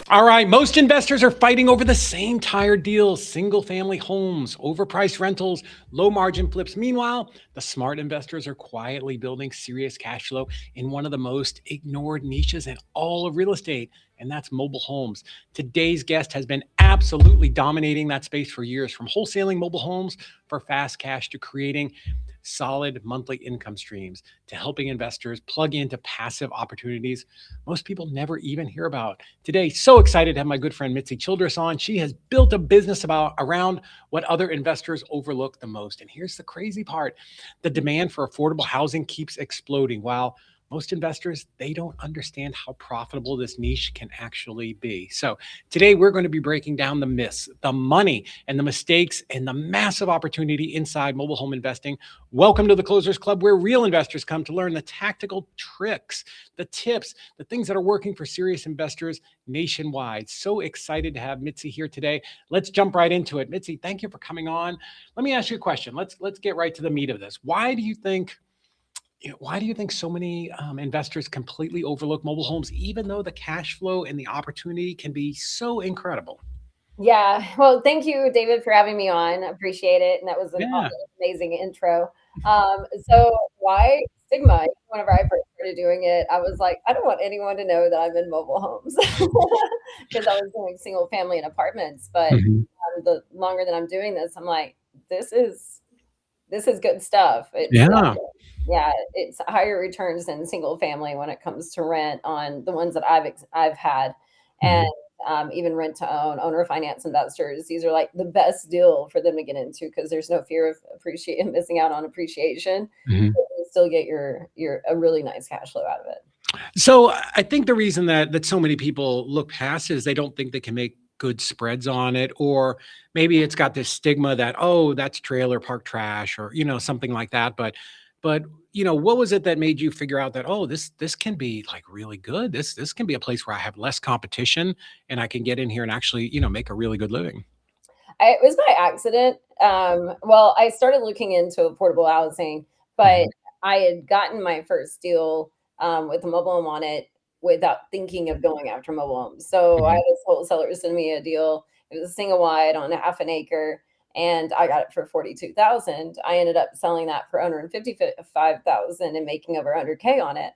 All right, most investors are fighting over the same tired deals: single family homes, overpriced rentals, low margin flips. Meanwhile, the smart investors are quietly building serious cash flow in one of the most ignored niches in all of real estate, and that's mobile homes. Today's guest has been absolutely dominating that space for years, from wholesaling mobile homes for fast cash to creating solid monthly income streams to helping investors plug into passive opportunities most people never even hear about. Today, so excited to have my good friend Mitzi Childress on. She has built a business around what other investors overlook the most. And here's the crazy part: the demand for affordable housing keeps exploding, while most investors, they don't understand how profitable this niche can actually be. So today we're going to be breaking down the myths, the money, and the mistakes, and the massive opportunity inside mobile home investing. Welcome to the Closers Club, where real investors come to learn the tactical tricks, the tips, the things that are working for serious investors nationwide. So excited to have Mitzi here today. Let's jump right into it. Mitzi, thank you for coming on. Let me ask you a question. Let's get right to the meat of this. Why do you think so many investors completely overlook mobile homes, even though the cash flow and the opportunity can be so incredible? Yeah. Well, thank you, David, for having me on. I appreciate it. And that was an Yeah. amazing intro. So why stigma? Whenever I first started doing it, I was like, I don't want anyone to know that I'm in mobile homes because I was doing single family and apartments. But Mhm. the longer that I'm doing this, I'm like, this is this is good stuff. Yeah. Yeah, it's higher returns than single family when it comes to rent on the ones that I've had, and Mhm. even rent to own, owner finance investors. These are like the best deal for them to get into because there's no fear of appreciate missing out on appreciation. Mhm. But you still get your a really nice cash flow out of it. So I think the reason that so many people look past it is they don't think they can make good spreads on it, or maybe it's got this stigma that, oh, that's trailer park trash, or something like that. But what was it that made you figure out that, oh, this can be like really good? This can be a place where I have less competition and I can get in here and actually make a really good living. It was by accident. Well, I started looking into affordable housing, but Mhm. I had gotten my first deal with a mobile home on it without thinking of going after mobile homes. So I had Mhm. this wholesaler send me a deal. It was a single wide on a half an acre, and I got it for 42,000. I ended up selling that for 155,000 and making over 100K on it.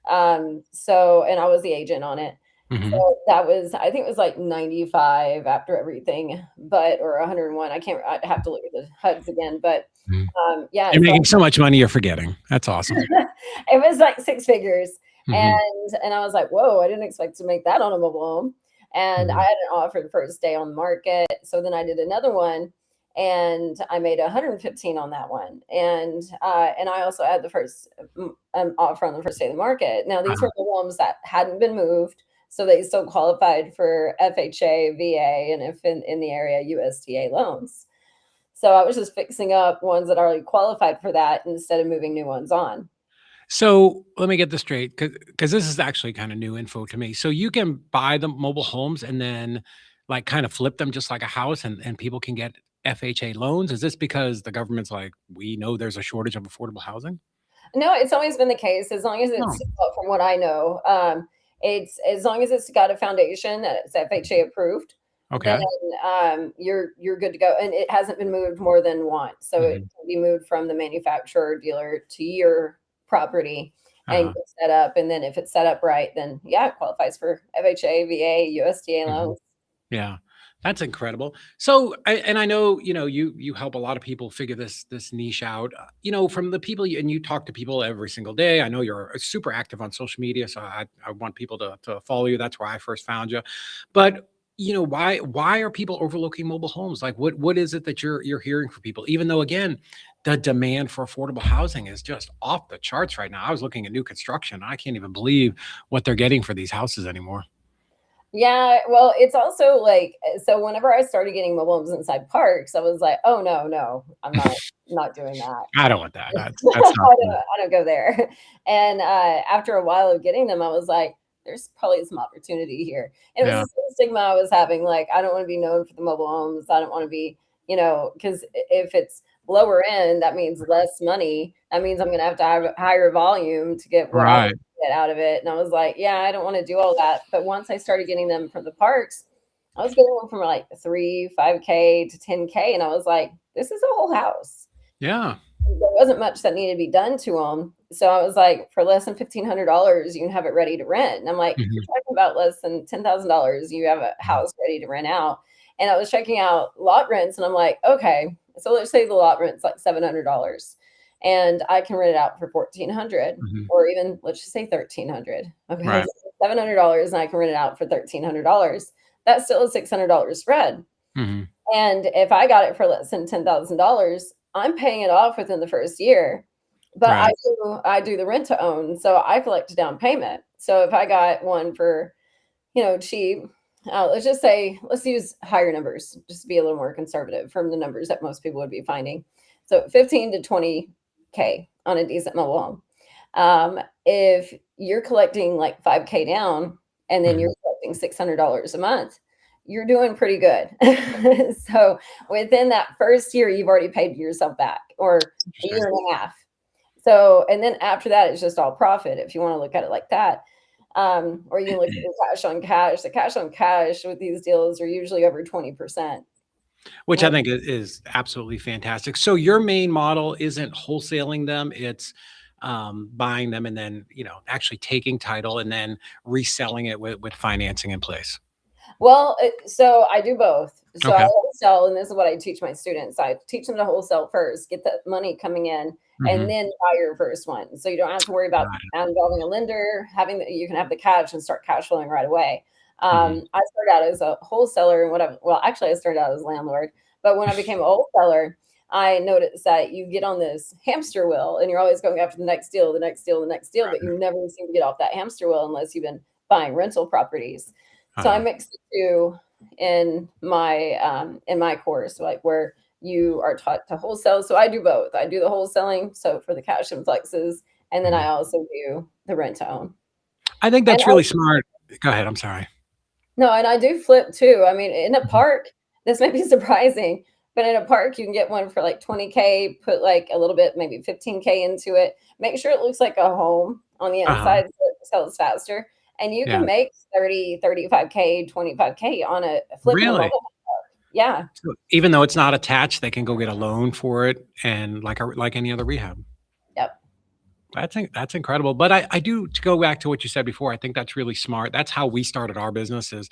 And I was the agent on it. Mhm. So that was, I think it was like 95 after everything, but or 101. I'd have to look at the HUDs again, but Mhm. yeah, You're so making so much money, you're forgetting. That's awesome. it was like six figures. Mhm. And I was like, whoa, I didn't expect to make that on a mobile home. And I Mhm. had an offer the first day on the market. So then I did another one and I made 115 on that one. And I also had the first offer on the first day of the market. Now these Uh-huh. were the homes that hadn't been moved. So they still qualified for FHA, VA, and if in the area, USDA loans. So I was just fixing up ones that already qualified for that instead of moving new ones on. So let me get this straight, because this is actually kind of new info to me. So you can buy the mobile homes and then like kind of flip them just like a house, and people can get FHA loans. Is this because the government's like, we know there's a shortage of affordable housing? No, it's always been the case as long as Oh, it's well, from what I know, it's as long as it's got a foundation that it's FHA approved, then, okay. you're good to go, and it hasn't been moved more than once, so it Mhm. can be moved from the manufacturer or dealer to your property and Uh-huh. get set up, and then if it's set up right, then, yeah, it qualifies for FHA, VA, USDA Mhm. loans. Yeah, that's incredible. So, I know you help a lot of people figure this niche out. From the people and you talk to people every single day. I know you're super active on social media, so I want people to follow you. That's where I first found you. But why are people overlooking mobile homes? Like, what is it that you're hearing from people? Even though, again, the demand for affordable housing is just off the charts right now. I was looking at new construction. I can't even believe what they're getting for these houses anymore. Yeah, well, it's also like so whenever I started getting mobile homes inside parks, I was like, "Oh, no, no, I'm not doing that." I don't want that. That's not cool. I don't go there. And, after a while of getting them, I was like, "There's probably some opportunity here." And it was Yeah. the same stigma I was having, like, I don't wanna be known for the mobile homes. I don't wanna be, because if it's lower end, that means less money. That means I'm gonna have to have a higher volume to get what I Right. want to get out of it. And I was like, yeah, I don't want to do all that. But once I started getting them from the parks, I was getting them from like 5K to 10K. And I was like, this is a whole house. Yeah. There wasn't much that needed to be done to them. So I was like, for less than $1,500, you can have it ready to rent. And I'm like, you're Mhm. talking about less than $10,000, you have a Mhm. house ready to rent out. And I was checking out lot rents, and I'm like, okay, so let's say the lot rent's like $700, and I can rent it out for 1,400, Mhm. or even let's just say 1,300. Okay, Right. so $700, and I can rent it out for $1,300. That's still a $600 spread. Mhm. And if I got it for less than $10,000, I'm paying it off within the first year. But Right. I do the rent to own, so I collect a down payment. So if I got one for, cheap, let's just say, let's use higher numbers just to be a little more conservative from the numbers that most people would be finding. So 15 to 20K on a decent mobile home. If you're collecting like 5K down, and then you're Mhm. collecting $600 a month, you're doing pretty good. So within that first year, you've already paid yourself back, or a year Interesting. and a half. So, and then after that, it's just all profit if you want to look at it like that. Or you can look at the cash on cash. The cash on cash with these deals are usually over 20%. Which I Like, think is absolutely fantastic. So your main model isn't wholesaling them, it's, buying them and then, actually taking title and then reselling it with financing in place. well, so I do both. So I Okay. wholesale, and this is what I teach my students. I teach them to wholesale first, get the money coming in, and Mhm. then buy your first one. So you don't have to worry about Got it. involving a lender, you can have the cash and start cash flowing right away. Mhm. I started out as a wholesaler, and well, actually, I started out as a landlord, but when I became a wholesaler, I noticed that you get on this hamster wheel, and you're always going after the next deal, the next deal, the next deal, but you never seem to get off that hamster wheel unless you've been buying rental properties. So I Uh-huh. mixed the two in my course, like where you are taught to wholesale. So I do both. I do the wholesaling, so for the cash and flexes, and then I Mhm. also do the rent to own. I think And that's really smart. Go ahead, I'm sorry. no, and I do flip too. I mean, in a Mhm. park, this may be surprising, but in a park, you can get one for like 20K, put like a little bit, maybe 15K into it. Make sure it looks like a home on the Uh-huh. inside so it sells faster. And you Yeah. can make 30, 35K, 25K on a flipping a Really? mobile. Yeah. So even though it's not attached, they can go get a loan for it and like any other rehab. Yep. That's incredible. But I do, to go back to what you said before, I think that's really smart. That's how we started our business. Is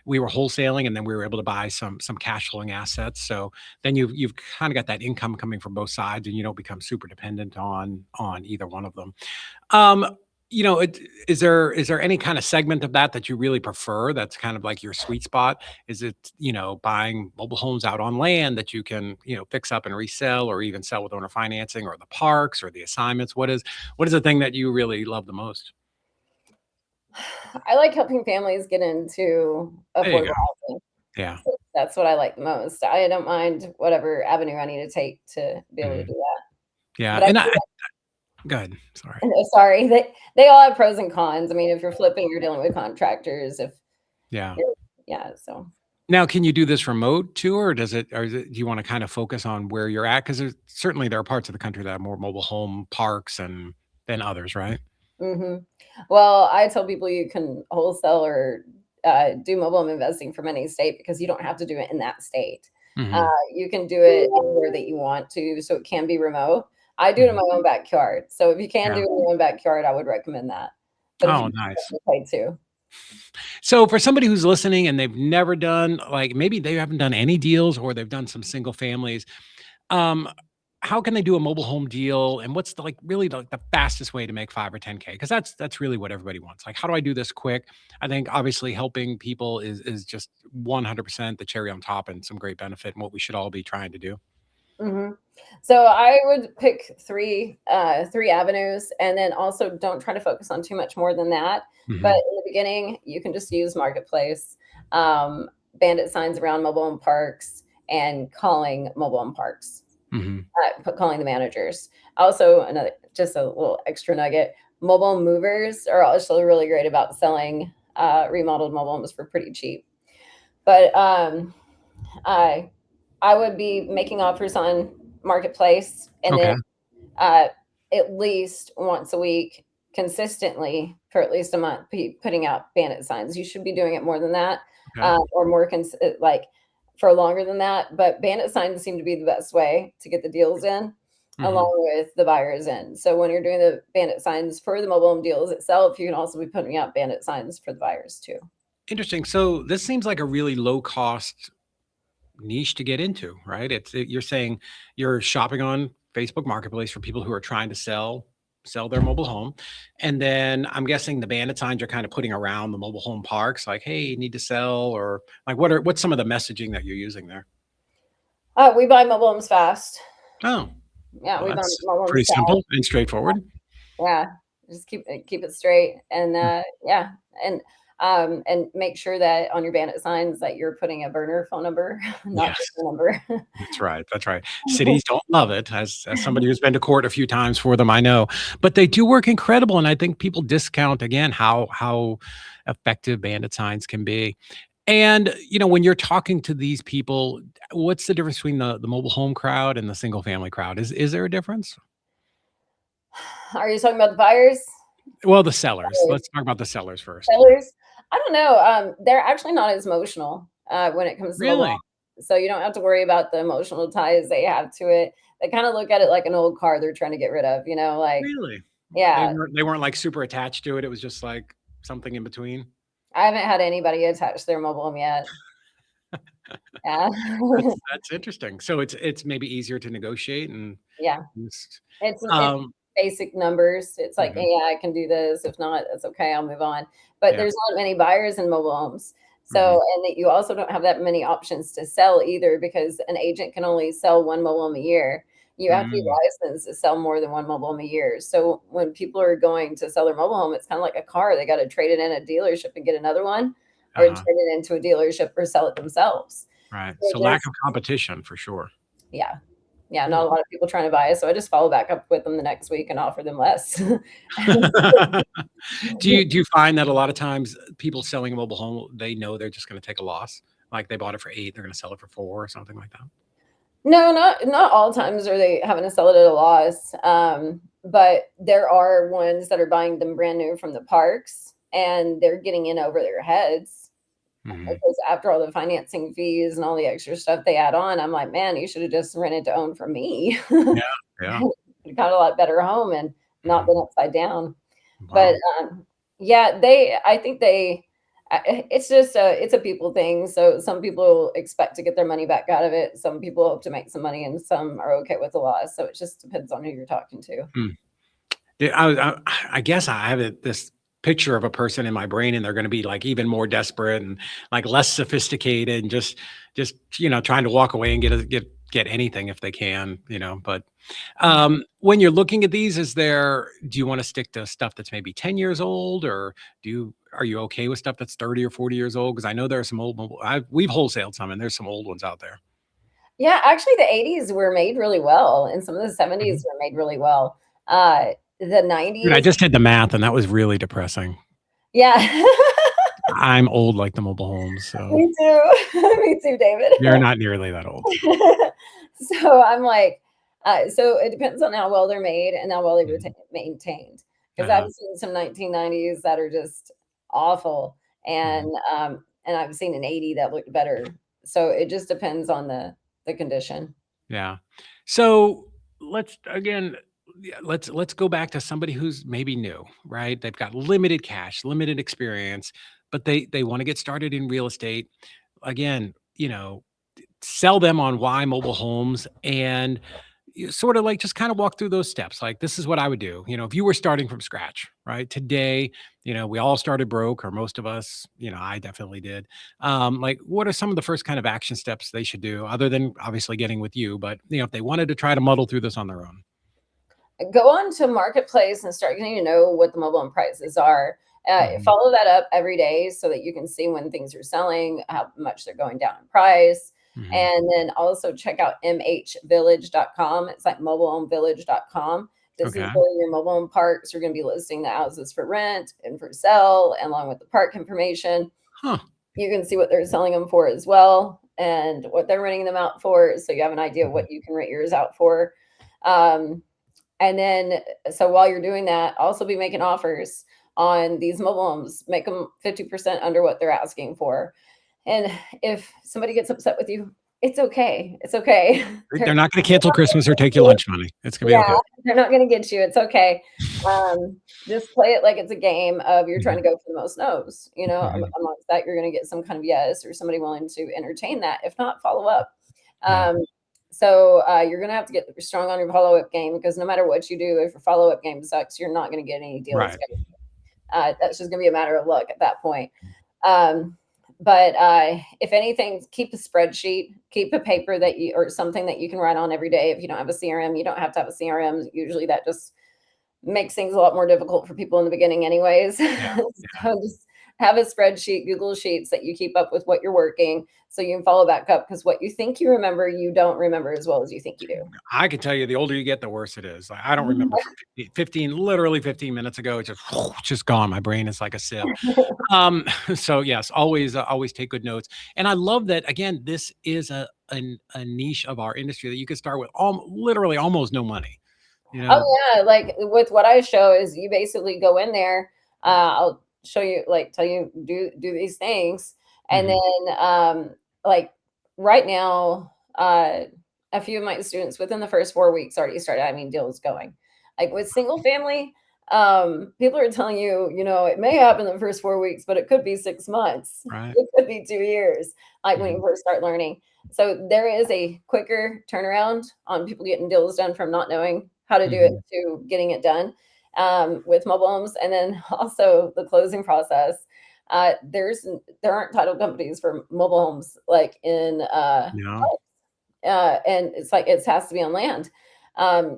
we were wholesaling and then we were able to buy some cash flowing assets. So then you've kind of got that income coming from both sides and you don't become super dependent on either one of them. Um, is there any kind of segment of that you really prefer? That's kind of like your sweet spot? Is it, buying mobile homes out on land that you can, fix up and resell or even sell with owner financing, or the parks or the assignments? What is the thing that you really love the most? I like helping families get into There you affordable go. housing. Yeah. So that's what I like the most. I don't mind whatever avenue I need to take to be able to Mhm. do that. Yeah. But I And feel go ahead. Sorry. like, sorry, they all have pros and cons. I mean, if you're flipping, you're dealing with contractors. If Yeah. yeah, so Now, can you do this remote too, do you want to kind of focus on where you're at? Because certainly there are parts of the country that have more mobile home parks and than others, right? mhm. Well, I tell people you can wholesale or, do mobile home investing from any state because you don't have to do it in that state. Uh, Hmm. you can do it anywhere that you want to, so it can be remote. I do it in Hmm. my own backyard, so if you can do Yeah. it in your own backyard, I would recommend that. But if Oh, you nice. can, okay too. So for somebody who's listening and they've never done, like, maybe they haven't done any deals or they've done some single families, um, how can they do a mobile home deal? And what's really the fastest way to make 5 or 10K? Because that's really what everybody wants. Like, how do I do this quick? I think obviously helping people is just 100% the cherry on top and some great benefit and what we should all be trying to do. Mhm. So I would pick 3 avenues, and then also don't try to focus on too much more than that. But Hmm. in the beginning, you can just use marketplace, bandit signs around mobile home parks, and calling mobile home parks, Hmm. calling the managers. Also, another just a little extra nugget: mobile movers are also really great about selling remodeled mobile homes for pretty cheap. But I would be making offers on Marketplace, and then Okay. at least once a week consistently for at least a month putting out bandit signs. You should be doing it more than that, Okay. or more like for longer than that, but bandit signs seem to be the best way to get the deals in Hmm. along with the buyers in. So when you're doing the bandit signs for the mobile home deals itself, you can also be putting out bandit signs for the buyers too. Interesting. So this seems like a really low cost niche to get into, right? You're saying you're shopping on Facebook Marketplace for people who are trying to sell their mobile home. And then I'm guessing the bandit signs you're kind of putting around the mobile home parks, like, hey, you need to sell, or like what's some of the messaging that you're using there? We buy mobile homes fast. Oh, Yeah, well, we buy that's mobile pretty homes fast. simple and straightforward. Yeah, just keep it straight, and yeah, and make sure that on your bandit signs that you're putting a burner phone number, not Yes. just a number. That's right. That's right. Cities don't love it. As somebody who's been to court a few times for them, I know. But they do work incredible, and I think people discount again how effective bandit signs can be. And when you're talking to these people, what's the difference between the mobile home crowd and the single family crowd? Is there a difference? Are you talking about the buyers? Well, the sellers. Or Let's talk about the sellers first. sellers? I don't know. They're actually not as emotional when it comes to mobile Really? homes. So you don't have to worry about the emotional ties they have to it. They kind of look at it like an old car they're trying to get rid of, like, Really? They yeah, weren't they weren't like super attached to it. It was just like something in between. I haven't had anybody attach their mobile home yet. Yeah. That's interesting. So it's maybe easier to negotiate and Yeah. just It's um basic numbers. It's like, mhm, "Hey, yeah, I can do this. If not, that's okay. I'll move on." But yeah, there's not many buyers in mobile homes. mhm, So, and that you also don't have that many options to sell either because an agent can only sell one mobile home a year. You have to be mm, licensed to sell more than one mobile home a year. So when people are going to sell their mobile home, it's kind of like a car. They got to trade it in a dealership and get another one, or trade uh-huh, it into a dealership or sell it themselves. right. So So lack there's of competition for sure. yeah. Yeah, not Hmm. a lot of people trying to buy it, so I just follow back up with them the next week and offer them less. Do you find that a lot of times people selling a mobile home, they know they're just gonna take a loss? Like they bought it for 8, they're gonna sell it for 4 or something like that? No, not all times are they having to sell it at a loss, but there are ones that are buying them brand new from the parks, and they're getting in over their heads Mhm. because after all the financing fees and all the extra stuff they add on, I'm like, "Man, you should have just rented to own from me." Yeah, yeah. Got a lot better home and not Mhm. been upside down. But, Wow. yeah, I think it's just it's a people thing, so some people expect to get their money back out of it, some people hope to make some money, and some are okay with the loss, so it just depends on who you're talking to. Hmm. Yeah, I guess I have this picture of a person in my brain, and they're gonna be, like, even more desperate and, like, less sophisticated and just, trying to walk away and get anything if they can, but, when you're looking at these, do you wanna stick to stuff that's maybe 10 years old, or are you okay with stuff that's 30 or 40 years old? Because I know there are some old mobile we've wholesaled some, and there's some old ones out there. Yeah, actually, the '80s were made really well, and some of the '70s Mhm. were made really well. The Dude, I '90s just did the math, and that was really depressing. yeah. I'm old like the mobile homes, so Me too. Me too, David. you're not nearly that old. So I'm like, so it depends on how well they're made and how well they were Mhm. maintained. Because Uh-huh. I've seen some 1990s that are just awful, Mhm. and I've seen an 80 that looked better. So it just depends on the condition. Yeah. So let's go back to somebody who's maybe new, right? They've got limited cash, limited experience, but they want to get started in real estate. Again, sell them on why mobile homes, and you sort of like just kind of walk through those steps. Like, this is what I would do. If you were starting from scratch, right? Today, we all started broke, or most of us, I definitely did. Like, what are some of the first kind of action steps they should do, other than obviously getting with you? But, if they wanted to try to muddle through this on their own? Go on to Marketplace and start getting to know what the mobile home prices are. Mhm. Follow that up every day so that you can see when things are selling, how much they're going down in price. Mhm. And then also check out mhvillage.com. It's like mobilehomevillage.com. This is Okay. where your mobile home parks are going to be listing the houses for rent and for sale, along with the park information. Huh. You can see what they're selling them for as well. and what they're renting them out for, so you have an idea of what you can rent yours out for. Um, and then, so while you're doing that, also be making offers on these mobile homes. Make them 50% under what they're asking for. And if somebody gets upset with you, it's okay. It's okay. They're not going to cancel Christmas or take your lunch money. It's going to be Yeah, okay. they're not going to get you. It's okay. Just play it like it's a game of you're trying to go for the most no's. Amongst that, you're going to get some kind of yes or somebody willing to entertain that. If not, follow up. Yeah. So you're going to have to get strong on your follow-up game, because no matter what you do, if your follow-up game sucks, you're not going to get any deals. Right. That's just going to be a matter of luck at that point. But if anything, keep a spreadsheet, keep a paper or something that you can write on every day. If you don't have a CRM, you don't have to have a CRM. Usually that just makes things a lot more difficult for people in the beginning anyways. Yeah. So just have a spreadsheet, Google Sheets, that you keep up with what you're working, so you can follow back up, because what you think you remember, you don't remember as well as you think you do. I can tell you, the older you get, the worse it is. Like, I don't remember literally 15 minutes ago. It's just gone. My brain is like a sieve. So yes, always take good notes. And I love that, again, this is a niche of our industry that you can start with literally almost no money. Oh yeah, like with what I show is you basically go in there. I'll show you, like, tell you do these things, and then like right now, a few of my students within the first 4 weeks already started having deals going. Like with single family, people are telling you, it may happen in the first 4 weeks, but it could be 6 months. Right. It could be 2 years, like when you first start learning. So there is a quicker turnaround on people getting deals done from not knowing how to do it to getting it done with mobile homes. And then also the closing process. There aren't title companies for mobile homes like in and it's like it has to be on land.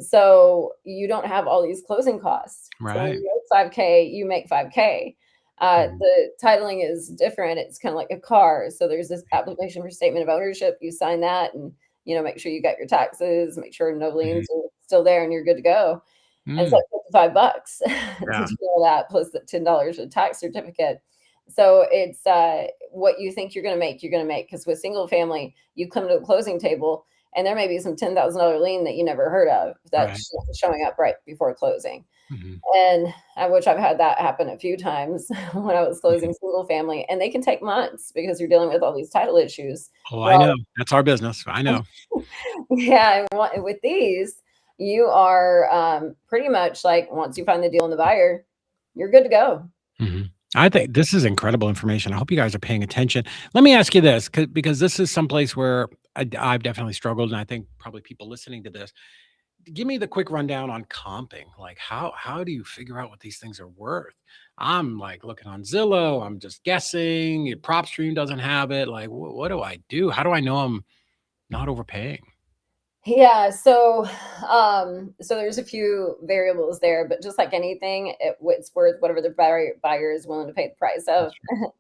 So you don't have all these closing costs. Right. So when you make 5K, you make 5K. The titling is different. It's kind of like a car. So there's this application for statement of ownership. You sign that, and make sure you got your taxes, make sure no liens are still there, and you're good to go. And it's like $55 to do all that, plus the $10 for the tax certificate. So it's what you think you're going to make, you're going to make. Because with single family, you come to the closing table, and there may be some $10,000 lien that you never heard of that's showing up right before closing. And which I've had that happen a few times when I was closing single family, and they can take months because you're dealing with all these title issues. Oh, I know. That's our business. I know. Yeah. And with these, you are pretty much like, once you find the deal and the buyer, you're good to go. I think this is incredible information. I hope you guys are paying attention. Let me ask you this, because this is someplace where I've definitely struggled, and I think probably people listening to this. Give me the quick rundown on comping. Like, how do you figure out what these things are worth? I'm like looking on Zillow. I'm just guessing. Your PropStream doesn't have it. Like, what do I do? How do I know I'm not overpaying? Yeah, so there's a few variables there, but just like anything, it's worth whatever the buyer is willing to pay the price of,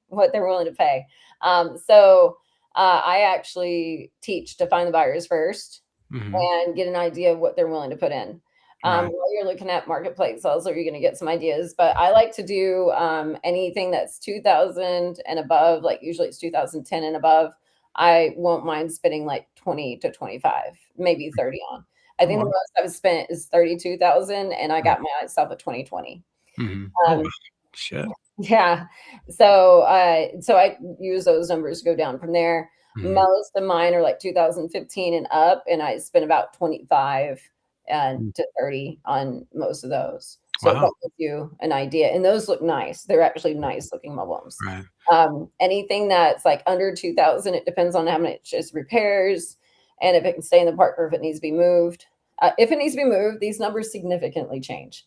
what they're willing to pay. I actually teach to find the buyers first and get an idea of what they're willing to put in. While you're looking at marketplace, also you're going to get some ideas, but I like to do anything that's 2000 and above, like usually it's 2010 and above. I won't mind spending like 20 to 25, maybe 30 on. I think the most I've spent is 32,000, and I got myself a 2020. Shit. Yeah. So I use those numbers to go down from there. Most of mine are like 2015 and up, and I spent about 25 to 30 on most of those. So that gives you an idea. And those look nice. They're actually nice looking mobile homes. Anything that's like under 2,000, it depends on how much is repairs and if it can stay in the park or if it needs to be moved. If it needs to be moved, these numbers significantly change.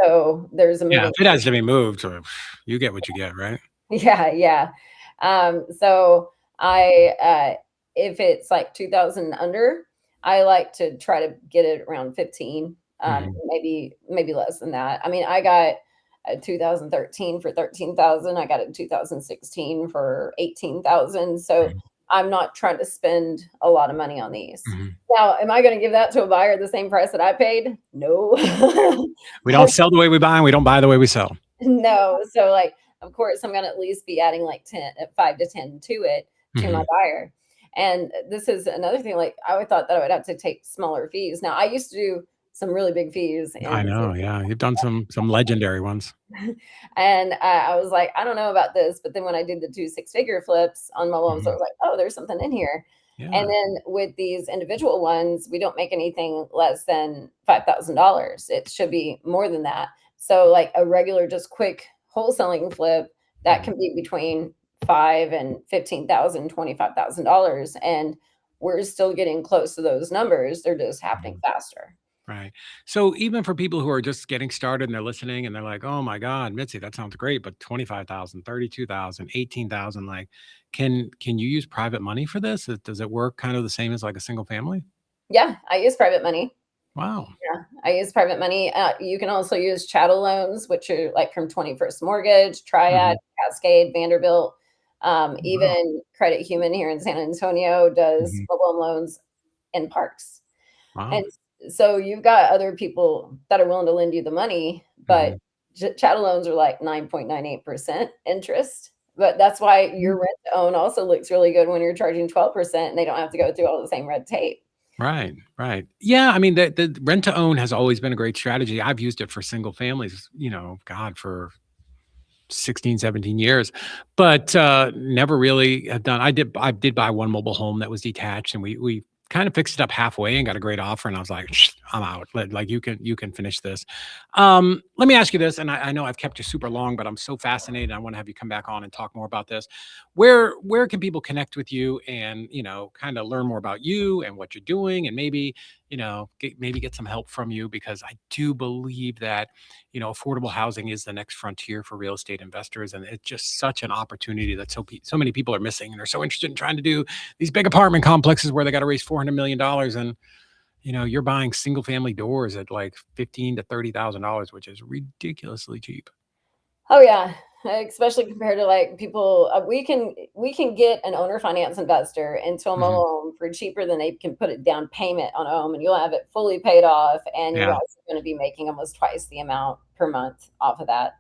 So there's a moving. Yeah, if it has to be moved, so you get what you get, right? Yeah. So if it's like 2,000 under, I like to try to get it around 15, maybe less than that. I mean, I got a 2013 for 13,000. I got a 2016 for 18,000. So I'm not trying to spend a lot of money on these. Now, am I going to give that to a buyer the same price that I paid? No. We don't sell the way we buy, and we don't buy the way we sell. No. So like, of course, I'm going to at least be adding like 5 to 10 to it to my Mhm. buyer. And this is another thing, like, I would thought that I would have to take smaller fees. Now, I used to do some really big fees I in know, yeah, you've done some legendary ones. and I was like, I don't know about this. But then when I did the two six-figure flips on mobile homes, I Mhm. was like, oh, there's something in here. And Yeah. then with these individual ones, we don't make anything less than $5,000. It should be more than that. So like a regular, just quick wholesaling flip, that Mhm. can be between five and 15,000, $25,000, and we're still getting close to those numbers. They're just happening Mhm. faster. Right. So even for people who are just getting started and they're listening and they're like, "Oh my god, Mitzi, that sounds great, but 25,000, 32,000, 18,000, like, can you use private money for this? Does it work kind of the same as like a single family?" Yeah, I use private money. Wow. Yeah, I use private money. You can also use chattel loans, which are like from 21st Mortgage, Triad, Mhm. Cascade, Vanderbilt. Wow. Even Credit Human here in San Antonio does Mhm. mobile home loans in parks. Wow. And so you've got other people that are willing to lend you the money, but Mhm. chattel loans are like 9.98% interest. But that's why your Mm. rent to own also looks really good when you're charging 12% and they don't have to go through all the same red tape. Right, right. Yeah, I mean, the rent to own has always been a great strategy. I've used it for single families, God, for 16, 17 years, but, never really have done I did buy one mobile home that was detached, and we kind of fixed it up halfway and got a great offer, and I was like, I'm out. Like, you can finish this." Let me ask you this, and I know I've kept you super long, but I'm so fascinated, I wanna have you come back on and talk more about this. Where can people connect with you and, kinda learn more about you and what you're doing and maybe, get some help from you? Because I do believe that, affordable housing is the next frontier for real estate investors, and it's just such an opportunity that so many people are missing, and are so interested in trying to do these big apartment complexes where they got to raise $400 million, and you're buying single family doors at like 15 to $30,000, which is ridiculously cheap. Oh yeah, especially compared to like people, we can get an owner finance investor into a Hmm. mobile home for cheaper than they can put a down payment on a home, and you'll have it fully paid off, and you're Yeah. also going to be making almost twice the amount per month off of that.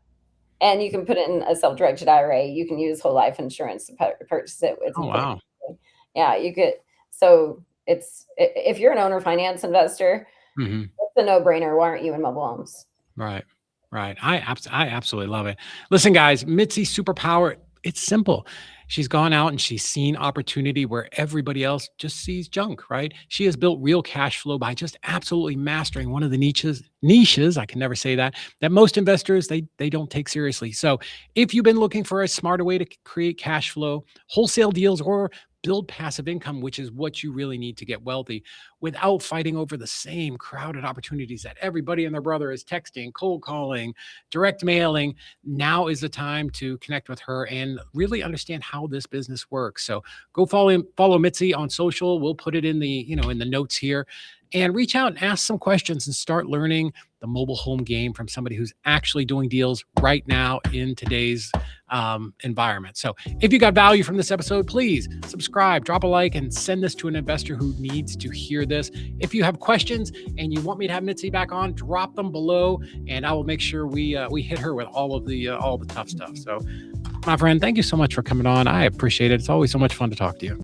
And you can put it in a self-directed IRA. You can use whole life insurance to purchase it with Oh inflation. wow. Yeah, you could. So if you're an owner finance investor, Hmm. it's a no-brainer. Why aren't you in mobile homes? Right. Right. I absolutely love it. Listen, guys, Mitzi's superpower, it's simple. She's gone out and she's seen opportunity where everybody else just sees junk, right? She has built real cash flow by just absolutely mastering one of the niches, I can never say that most investors they don't take seriously. So, if you've been looking for a smarter way to create cash flow, wholesale deals, or build passive income, which is what you really need to get wealthy without fighting over the same crowded opportunities that everybody and their brother is texting, cold calling, direct mailing. Now is the time to connect with her and really understand how this business works. So go follow Mitzi on social. We'll put it in the notes here, and reach out and ask some questions and start learning the mobile home game from somebody who's actually doing deals right now in today's environment. So if you got value from this episode, please subscribe, drop a like, and send this to an investor who needs to hear this. If you have questions and you want me to have Mitzi back on, drop them below, and I will make sure we hit her with all the tough stuff. So, my friend, thank you so much for coming on. I appreciate it. It's always so much fun to talk to you.